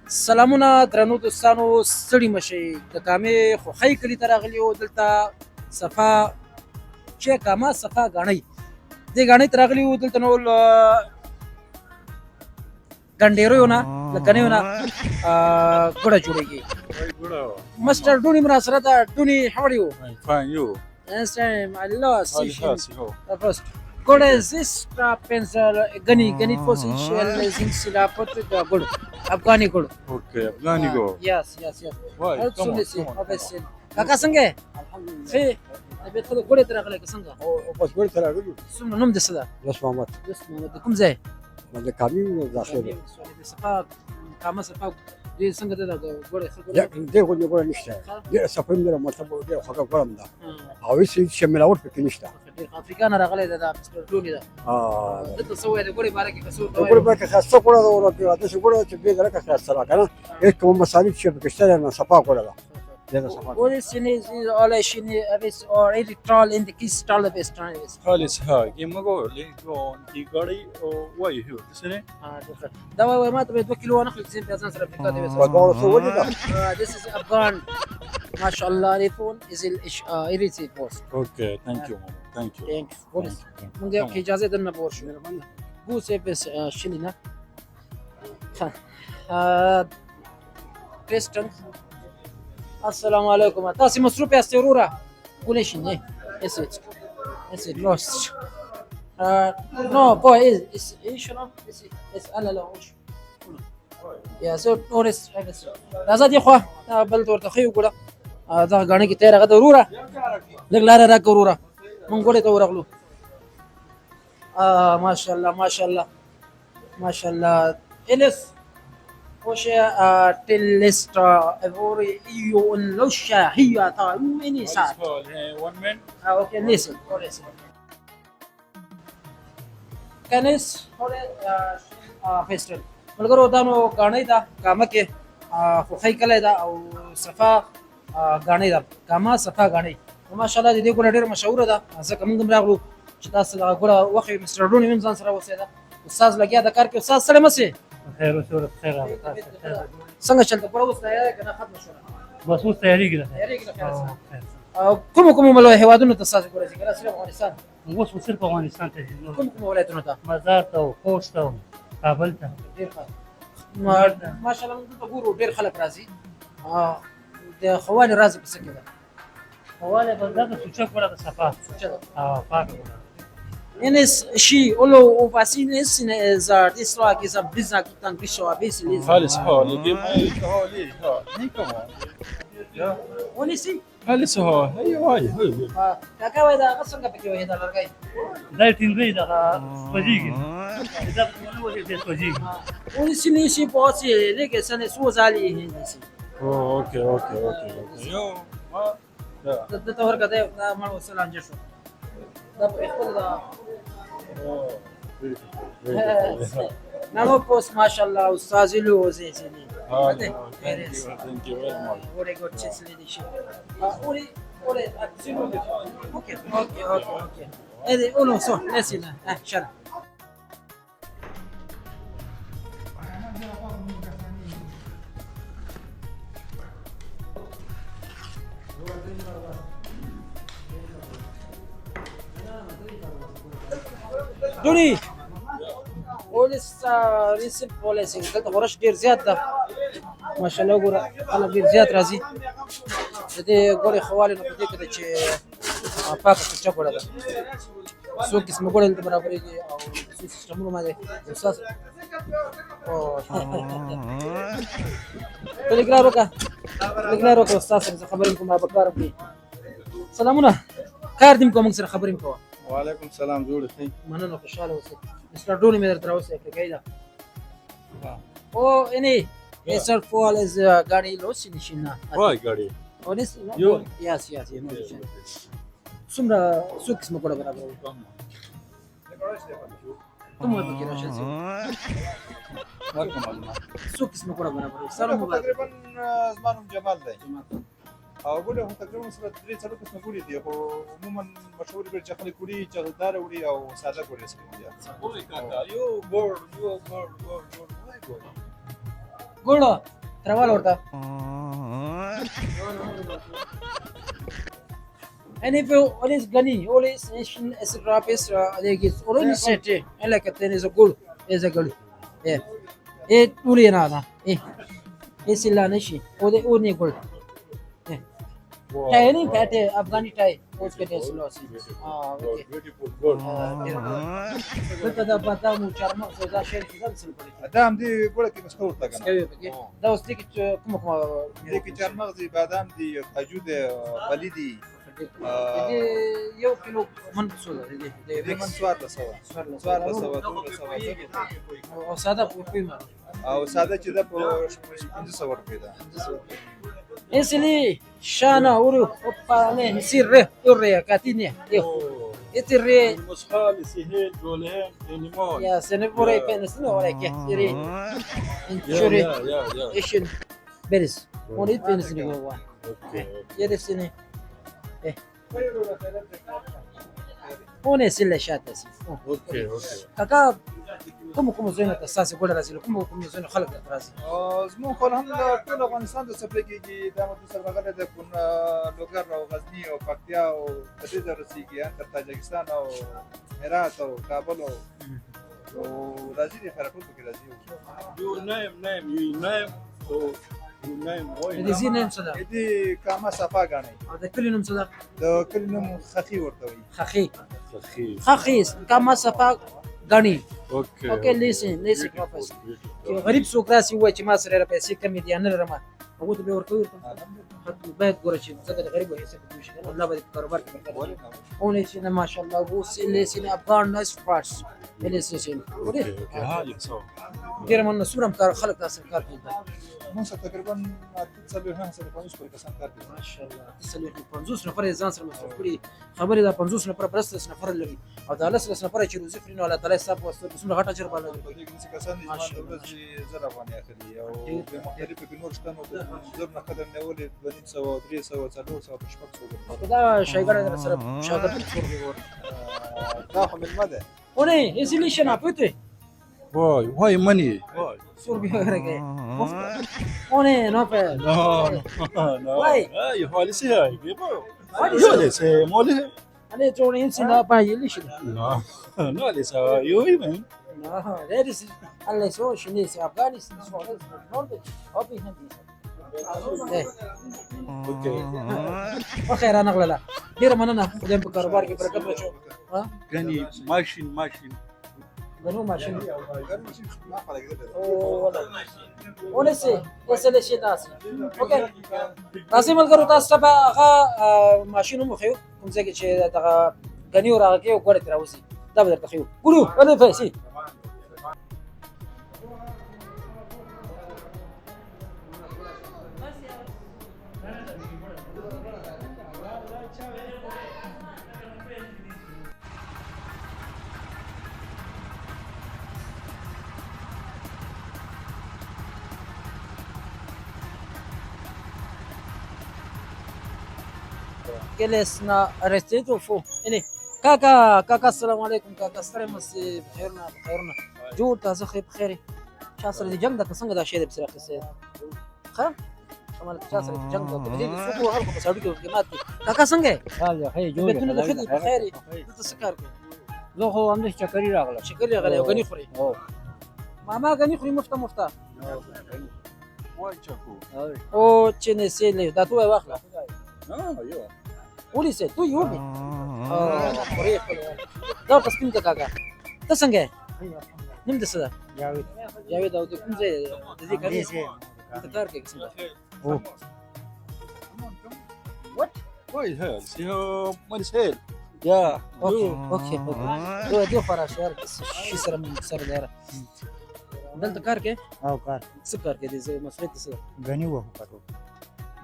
سلامونه درنو دوستانو، ستړي مشئ. د کامې خوښۍ کلي ته راغلي یو. دلته صفا چې کامه صفا ګاڼۍ، دې ګاڼۍ ته راغلي یو. دلته نو ګنډېریو نه له ګنیو نه ګوړه جوړېږي. مستر ډوني مې راسره ده. ډوني how are you? I'm fine, you? Yes, I love Fantástico. first. ګوړه زیس پنسل ګني فوسیشل زینس لا پټ ګوړه افغاني ګوړه. Okay, Afghanigo. Yes. Why? Come on. کاکا څنګه یې؟ ښه یې؟ طبیعت ښه ده؟ ګوړې ته راغلی که څنګه؟ بس ګوړې ته راغلو. څومره نوم دې څه ده؟ لس محمد. د کوم ځای؟ د کامي داخل دی. د صفا کامه صفا دې څنګه ده دا ګوړې ښه ګوړې؟ دې غوندې ګوړه نشته. ډېره صفا مې ده، مطلب ډېره خوږه ګوړه مې ده. او هېڅ ملاوټ پکې نشته. ډېر افریقا نه راغلی دی دا مستر ډوني ده. دلته څه وایي د ګوړې باره کې که څه ورته د ګوړې باره کې ښایسته ګوړه ده، داسې ګوړه ده چې بې درکه ښایسته ده که نه. هېڅ کوم مسالې چې پکې شته نه، صفا ګوړه ده. خالص ها يمغو ليكون دي غاري او واي هو تسنه دا وای ما ته 2 کیلو نه خلک زین پیازان سره افریقا دی وسه. ودوړه څه ولې ده؟ This is Afghan. ما شاء الله ريفون is irritated boss. اوكي ثانك يو ثانك يو Thanks boss. مونږ کې اجازه درنه پور شو. ګو سه بس شلینا. کريستن السلام عليكم. تاسي مصروف يا سرورة؟ قولي شنو؟ Is it lost? No boy is شنو؟ is أنا لا وش. يا سو تورس راځه دی خو بل تور ته خو ګوره دا غاڼه کې تیر غته وروره لګ لار را کوروره مونږ ګوره ته ورغلو. ما شاء الله اليس وشا تلستا افوري يو ان لوشا هي تا مني ساعه. 1 من اوكي ليسن كنس هوري فيستل ملګرو دا نو غاڼې دا کامه کې خوخی کله دا او صفا غاڼې دا کامه صفا غاڼې ماشاء الله دې ګوره ډېر مشهور ده. ځکه موږ هم راغلو چې تاسو دا ګوره وخت مستر ډوني هم ځان سره وسیده. استاد لګیا د کار کې. استاد سره مسه خیر وسوره خیر څنګه چلته پوره اوس تیاری کنه ختم شو؟ بس اوس تیاریږي کوم ملو هیوادونو ته تاسو ګورئ چې صرف افغانستان؟ اوس صرف افغانستان ته کوم ولایتونو ته؟ مزار ته او خوست ته کابل ته. ډېر ښه ماشاءالله موږ ته ګورو ډېر خلک راځي. د خوالي راځي په څه کې ده؟ خواله بندګه سوچا کوله د صفا پاک Enes shi olo ufasines za disra ki za bizna kitan kisho abisi liza. خالص ها اللي ما هو ليه ها هي كمان يا Onisi? خالص ها هي واي هي Kaka wai da kasan ka pake wai da largai. دا ټینګي دا سوجيږي دا په نو دې سوجيږي. Onisi ni shi bosi lege sane su zali hinisi. اوكي يو ما Da ta horka da na mal wasalan jesho. Da po ikhtal da Namo post mashallah ustazi lo zezini. ثانك يو فيري ماتش Ore gochis lidi shi. Ore atsinu. Okay. Ede uno so lesina. Shala. دوني ولسه ريسيب بوليسنج دلته غرش ډیر زیات ده ماشاءالله. ګوره خلک ډیر زیات راځي د دې ګورې خوالې نه په دې کې ده چې پاکه سوچه ګوړه ده. څو قسمه ګوړه دلته برابرېږي او څو سیسټمونه باندې استاد ټلګرام وکړه استاد سره خبرې کوم به کار وکړي. سلامونه کار دې کوم سره خبرې کوم. وعليكم السلام جوړ خي مننه خوشاله اوسئ. مستر ډوني مې درته راوستي افریقایي ده. او اني Mr. Fall is Gadi Losi Nishina. واي غاري Honestly, You? yes, you know. Sumra Sukis Mokola Bravo. Como é que eu acho Sukis Mokola Bravo. Salam تقریبا زمانم جمال دی او ګوره هم تقریبا سره 3 قسمه ګوري دي خو عموما مشهور به چې خلک ګوري چې دار وړي او ساده ګوري سره دي يو بور Golo. تروال ورته يعني في أوليس غني أوليس إيشن إسرابيس ليجيس أوليس سيتي إلا كتير إذا قول إيه تقولي أنا إيه إسلا نشي أودي قول يعني فاتي أفغاني تاي उसके سلوسي اوكي beautiful gold. كده بدا مو شرم سودا شيء كده سلبي ادام دي بقول لك مسكور تاكنا سكوي بقى ده وستيك كم ديك جان مغزي بادام دي خجود بليدي يو كيلو من سودا دي من سوار لسوا سوار لسوا دور لسوا او ساده په قیمه او ساده چې د 1500 روپے ده اسلي شانا اورو اوبالي نسير اوريا كاتينيا يو اتري المسخال سهيل جولهين انيمون يا سنبوري بنسنا ولا كثيري يا انشوري يا ايش بيرس ونيت بنسنا جوا اوكي يا سنه ونسل شاتس اوكي كاكا کوم زونه تاسو ګول راځي کوم زونه خلک راځي زمون خو هم ټول افغانستان د سفر کېږي د مو سره غره د کون لوګر او غزنی او پکتیا او د دې رسیږي تر تاجکستان او هرات او کابل او راځي د خرطوم کې راځي your name دې زینم صدا دې کاما صفا غاڼي او د کلینم صدا د کلینم خخي ورته وي خخي خفيف خخيس کما صفا غني اوكي اوكي ليسن بروفيس غریب څوک راسي وای چې ما سره پیسې کمې دي نه لرم هغه ته به ورکوي خاطر باید ګور شي څنګه د غریب هیڅ کوي شي الله به کاروبار کې برکت ورکړي او نه ما شاء الله وو سین افغان ناس فارس ليسن اوكي هاي صح ډیر من سورم کار خلک تاسو کار کوي مون سره تقریبا 350 کسان کار کوي ما شاء الله تسلوي 50 نفر ځان سره مصرف کړي خبره دا 50 نفر برسته نفر لري او دا لس نفر چې روزي فرینو الله تعالی صاحب واسطه بسم غټه چر بالا په دې کې چې کسان دي چې د ورځې زره باندې اخلي او په مختلفو کې نور شته نو زر نه قدر نه ولې 200 300 400 500 دا شایګر سره شاګرد څور ور دا خو من مده اونې اسی شنا پته واي ماني واي سور به ورګه اونې نو په no Why? اي هاي سي هاي What is yo le sé mole انا جوني انسنا باي ليش no no le sé yo even no that is الله سو شنو سي افغانستان سو نورد او به هندي اوكي وخير انا اغلى لا دير مننا خدام بكاروبار کې برکت وشو ها كاني ماشين غنو ماشين ما خلک دې او ولا ونسي وسله شي تاسو اوكي تاسو ملګرو تاسو ته هغه ماشين مو خيو کوم ځای کې چې دغه غنی راغی او ګورته راوسی دا به درته خيو ګورو ولې فایسي جلسنا رستيتو فو يعني كاكا السلام عليكم كاكا ستري مسي بخيرنا جود تاسو خير بخير شاسر دي جنگ دا څنګه دا شی د بسره قصه ښه کمال شاسر دي جنگ دا په دې سوق هر په سړی کې قیمت کاکا څنګه حال خیر جوړ بتونه د خدمت بخير ته سکار کوي زه خو هم د چکرې راغله شکر یې غلې غني خوري او ماما غني خوري مفته واي تشاكو او چې نه سي دا تو واخله ايوه ولي سي تو يوبي خوري دا تسپین کاکا ته څنګه نیم د صدا جاوید او د کوم ځای د دې کار د کار کې څنګه او واي هيل سي ماني سهل يا اوكي دوه دي فراش یار شي سره من سره لاره دلته کار کې او کار څه کار کې دي مسؤلیت څه غنی وو پټو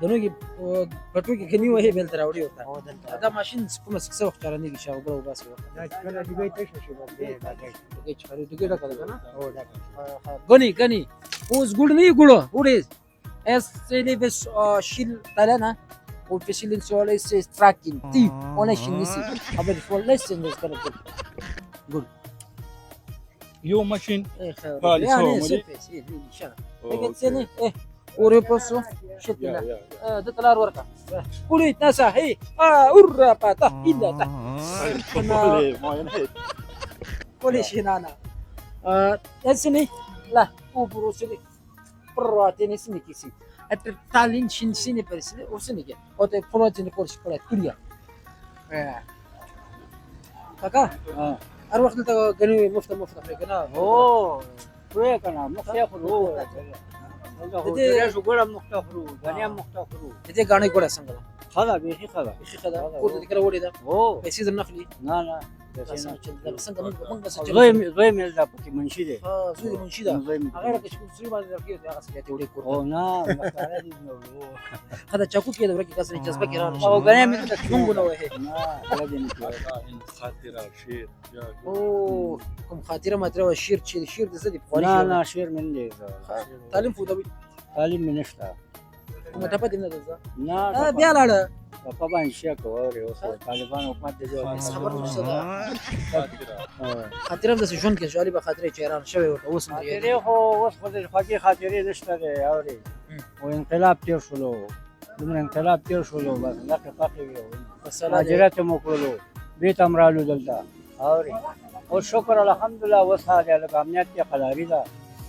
دنوږي پټو کې کني وه بل تر وړي وتا او دلته دا ماشين کوم څه وخت چارني کې شاو بل وباسي دا کله دی ته شو باندې دغه چاري دغه ډکه ده کنه او دا غني اوس ګړ نه ګړو وړي اس سيلي بس شيل تلنا وفيشيل سوالي سي تراكين تي ولا شيء نسي ابد فول لسن بس كده قول يو ماشين ايه خير بالي يعني سو سيبس ايه ان شاء الله لقيت سنه ايه وري بوسو شد يا لا يا ده طلع ورقه قولي تاسا هي اورا باتا الا تا ما ينهي قولي شينانا اسني لا وبروسلي براتني سني كيسي التالين شين سيني برسلي وسني كي اوتي بروتين كورس كلا كوريا كاكا اروح انت قالوا مفتى في قناه اوه شويه كان مختفرو دي شغل مختفرو غني مختفرو دي غاني كولا سنغلا خلا بيخي خلا اخي خدا قول دي كلا ولي ده اوه بيسيد النفلي لا لا بس سنغلا من بس زي من ده بكي منشده زوي منشده زي غيرك شو زوي ما ذكرت يا غسل تولي كور اوه نعم مختار دي هذا تشاكو كده بركي كاسني جذبك كيران او غني من ده نونغو نو هي نعم لازم إن خاطر شير يا اوه كم خاطره ما ترى الشير الشير ده زدي لا لا شير من دي تعلم فودا تعلم من اشتا وما تفادي من هذا نا بيالا طبعا شيك اوري وصل طالبان وقت دي بس خبرت مش صدا خاطر خاطره بس شلون كان سؤالي بخاطره چيران شوي وصل خاطري هو وصل خاطري خاطري نشته دي اوري وانقلاب تیر شلو دمر انقلاب تیر شلو بس لکه فقي بس مهاجرت مو کولو بیت امرالو دلتا اوري او شکر الحمدلله وساده لکه امنیت کې قلاري ده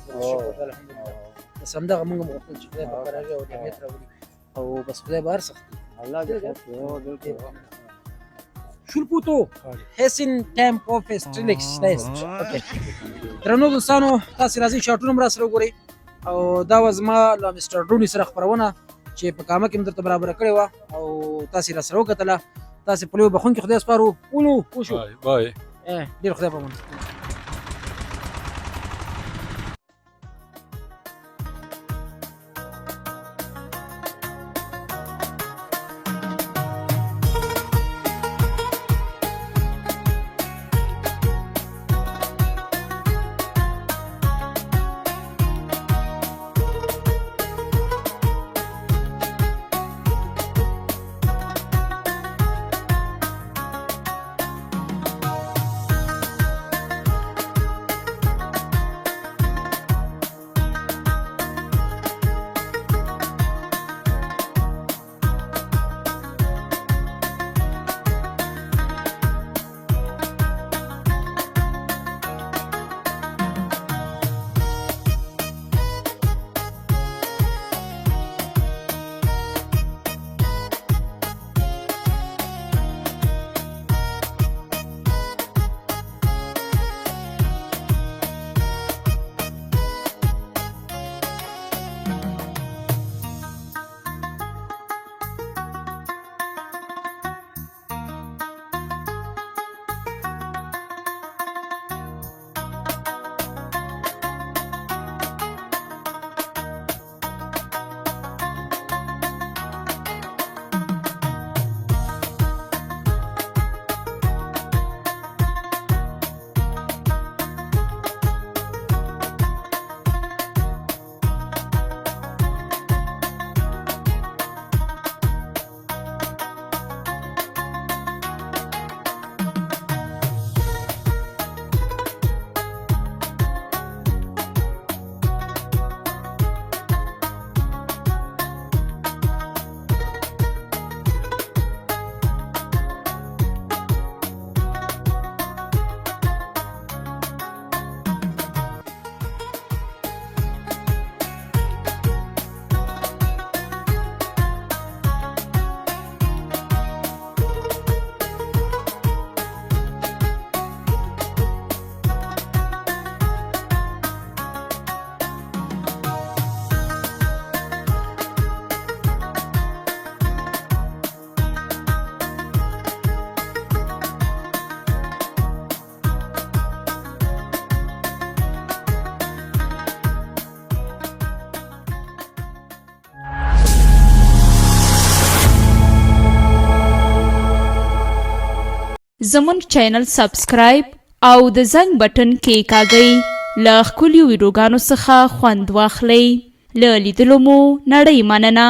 شكرا الحمد لله بس هم دغه موږ مغفل چې خدای په راځي او نعمت راوړي او بس خدای بار سخت الله دې خیر شو البوتو هيسن تيمبو فيستريلكس نايس اوكي درنو دوستانو تاسو راځي شاټونه مرا سره وګورئ او دا وزما له مستر ډونی سره خبرونه چې په کامه کې درته برابر کړې و او تاسو را سره وکتله تاسو په لوی بخون کې خدای سپارو ولو وشو باي باي ډیر خدای په من زمون چینل سبسکرایب او د زنګ بټن کې کاږئ له خپلو ویډیوګانو څخه خوند واخلئ له لیدلو مو نړۍ مننه